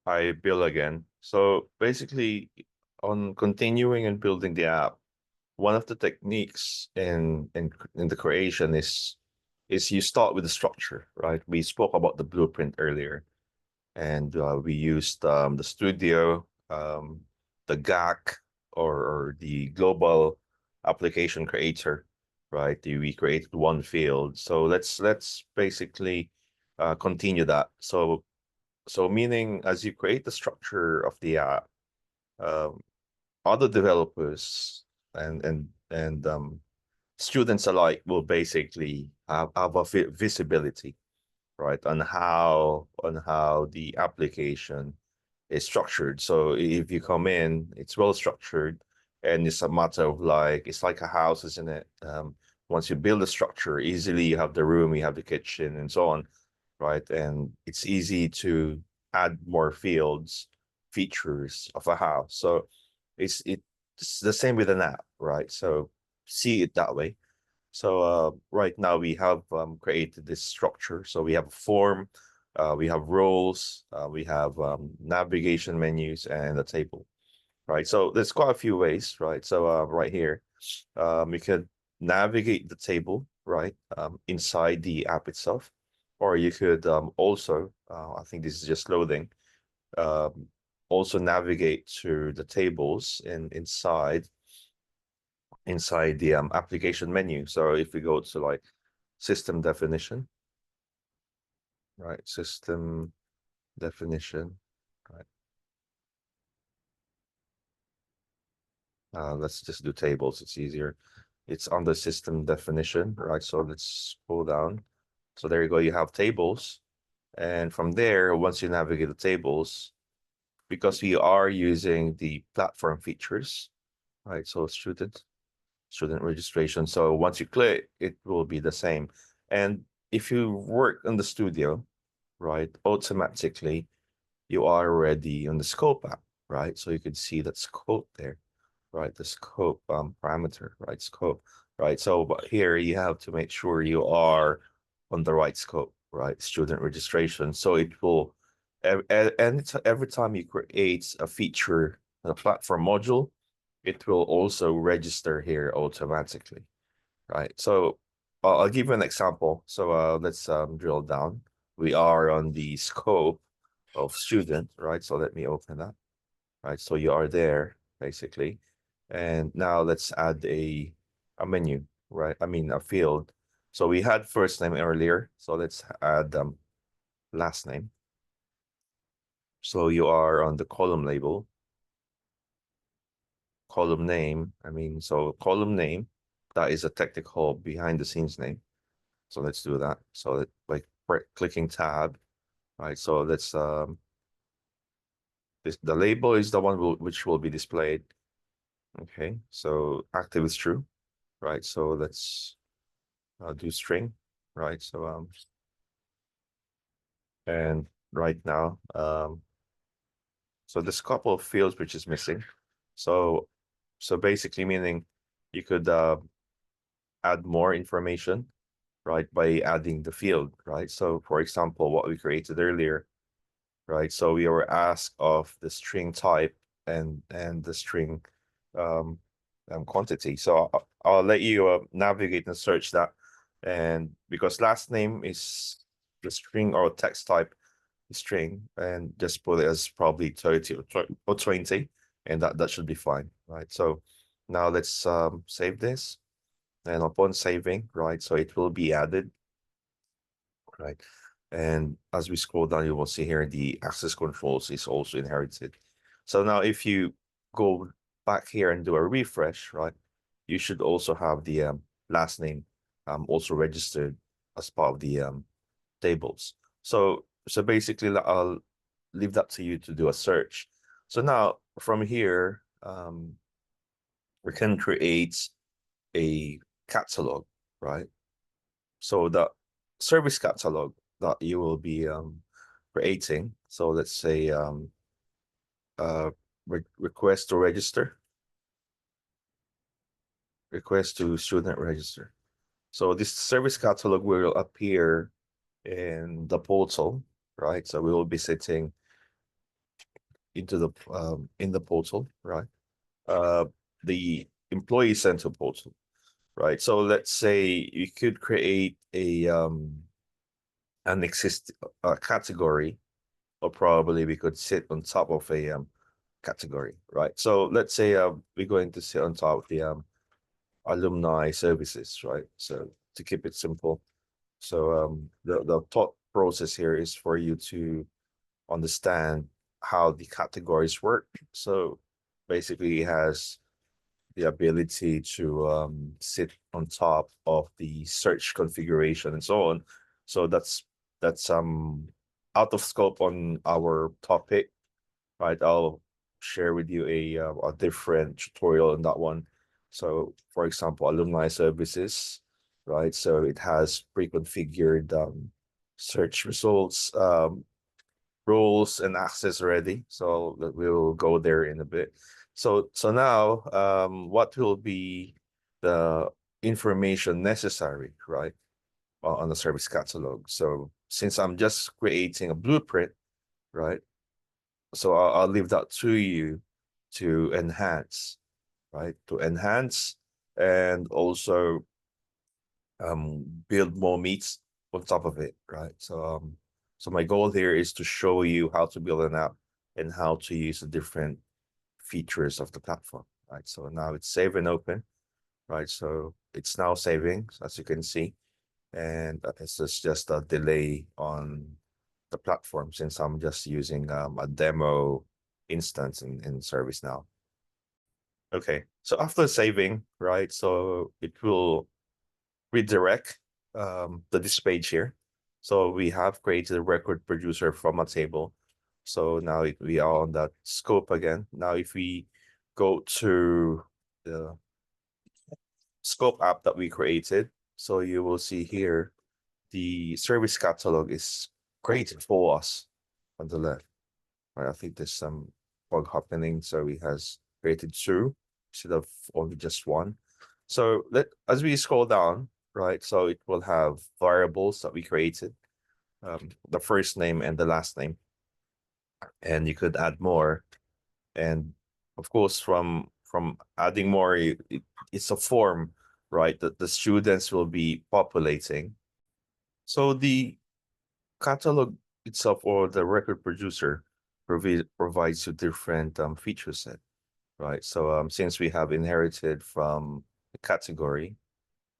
Hi, Bill again. So basically, on continuing and building the app, one of the techniques in the creation is you start with the structure, right? We spoke about the blueprint earlier, and we used the studio, the GAC, or the global application creator, right? We created one field. So let's basically continue that. So meaning as you create the structure of the app, um, other developers and students alike will basically have a visibility, right, on how the application is structured. So if you come in, it's well structured, and it's a matter of like it's like a house, isn't it? Once you build a structure, easily you have the room, you have the kitchen, and so on, right? And it's easy to add more fields, features of a house. So it's the same with an app, right? So see it that way. So right now we have created this structure. So we have a form, we have roles, we have navigation menus, and a table, right? So there's quite a few ways, right? So right here, we could navigate the table, right, inside the app itself, or you could also, I think this is just loading, um, also navigate to the tables inside the application menu. So if we go to like system definition, right, system definition, right. Let's just do tables, it's easier. It's under system definition, right? So let's pull down. So there you go, you have tables. And from there, once you navigate the tables, because we are using the platform features, right? So student registration. So once you click, it will be the same. And if you work in the studio, right, automatically you are already on the scope app, right? So you can see that scope there, right? The scope parameter, right? Scope, right? So but here you have to make sure you are on the right scope, right? Student registration. So it will, and every time you create a feature, a platform module, it will also register here automatically, right? So I'll give you an example. So let's drill down. We are on the scope of student, right? So let me open that, right? So you are there basically. And now let's add a menu, right? I mean, a field. So we had first name earlier. So let's add last name. So you are on the column label, column name. I mean, so column name, that is a technical behind the scenes name. So let's do that. So that like clicking tab, right? So let's the label is the one which will be displayed. Okay, so active is true, right? So let's do string, right? So and right now, so there's a couple of fields which is missing. So basically meaning you could add more information, right, by adding the field, right? So for example, what we created earlier, right? So we were asked of the string type and the string um, quantity. So I'll let you navigate and search that. And because last name is the string or text type string, and just put it as probably 30 or 20, and that should be fine, right? So now let's save this, and upon saving, right, so it will be added, right? And as we scroll down, you will see here the access controls is also inherited. So now if you go back here and do a refresh, right, you should also have the last name also registered as part of the tables. So basically, I'll leave that to you to do a search. So now from here, we can create a catalog, right? So the service catalog that you will be creating. So let's say uh, request to register, request to student register. So this service catalog will appear in the portal, right? So we will be setting into the in the portal, right? Uh, the employee center portal, right? So let's say you could create a an exist category, or probably we could sit on top of a category, right? So let's say we're going to sit on top of the alumni services, right? So to keep it simple, so the thought process here is for you to understand how the categories work. So basically, it has the ability to sit on top of the search configuration and so on. So that's out of scope on our topic, right? I'll share with you a different tutorial on that one. So, for example, alumni services, right? So it has pre-configured search results, roles, and access already. So we'll go there in a bit. So now, what will be the information necessary, right, on the service catalog? So since I'm just creating a blueprint, right? So I'll leave that to you to enhance, right? To enhance and also build more meats on top of it, right? So my goal here is to show you how to build an app and how to use the different features of the platform, right? So now it's save and open, right? So it's now saving, as you can see, and it's just a delay on the platform since I'm just using a demo instance in ServiceNow. Okay, so after saving, right, so it will redirect the this page here. So we have created a record producer from a table. So now we are on that scope again. Now if we go to the scope app that we created, so you will see here the service catalog is created for us on the left. Right, I think there's some bug happening, so it has created two instead of only just one. So as we scroll down, right, so it will have variables that we created, the first name and the last name, and you could add more. And of course, from adding more, it's a form, right, that the students will be populating. So the catalog itself, or the record producer, provides you different feature set, right? So since we have inherited from the category,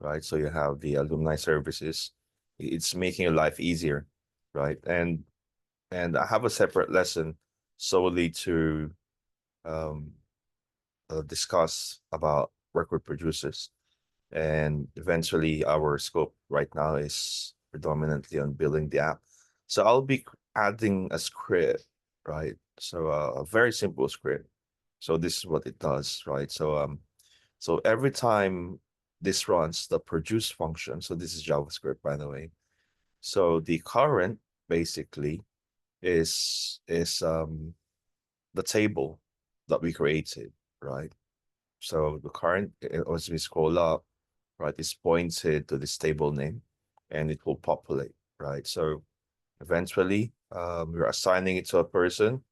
right? So you have the alumni services, it's making your life easier, right? And I have a separate lesson solely to um, discuss about record producers. And eventually our scope right now is predominantly on building the app. So I'll be adding a script, right? So a very simple script. So this is what it does, right? So every time this runs the produce function, so this is JavaScript, by the way. So the current basically is the table that we created, right? So the current, as we scroll up, right, is pointed to this table name, and it will populate, right? So eventually, we're assigning it to a person,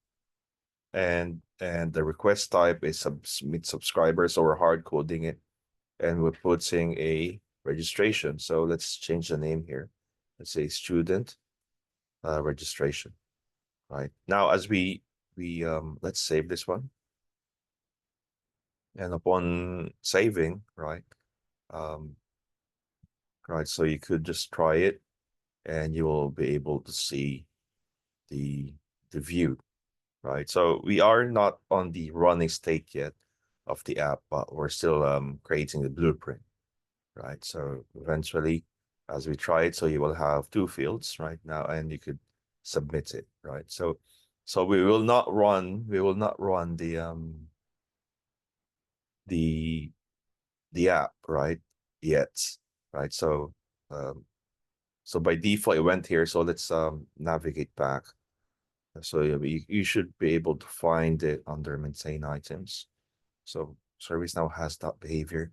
and the request type is submit subscriber, so we're hard coding it, and we're putting a registration. So let's change the name here. Let's say student registration, right? Now, as we let's save this one, and upon saving, right, um, right, so you could just try it, and you will be able to see the the view, right? So we are not on the running state yet of the app, but we're still creating the blueprint, right? So eventually, as we try it, so you will have two fields right now, and you could submit it, right? So we will not run the the app, right, yet, right? Um, so by default it went here. So let's navigate back. So you should be able to find it under maintain items. So ServiceNow has that behavior.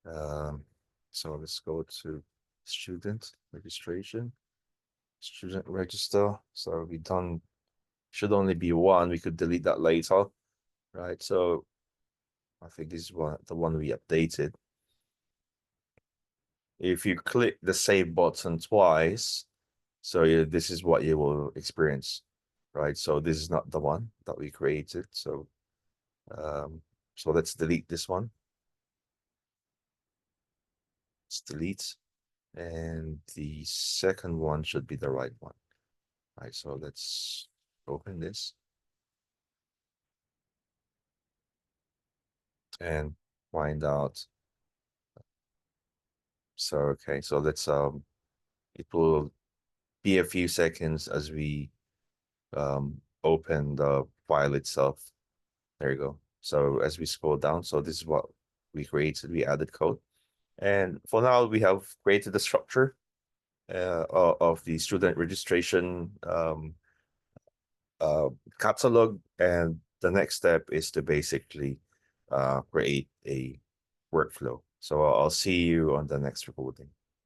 Um, so let's go to student registration, student register. So we done should only be one. We could delete that later, right? So I think this is the one we updated. If you click the save button twice, so this is what you will experience, right? So this is not the one that we created. So so let's delete this one. Let's delete. And the second one should be the right one. Right, so let's open this and find out. So okay, so let's it will be a few seconds as we open the file itself. There you go. So as we scroll down, so this is what we created. We added code, and for now we have created the structure of the student registration catalog, and the next step is to basically create a workflow. So I'll see you on the next recording.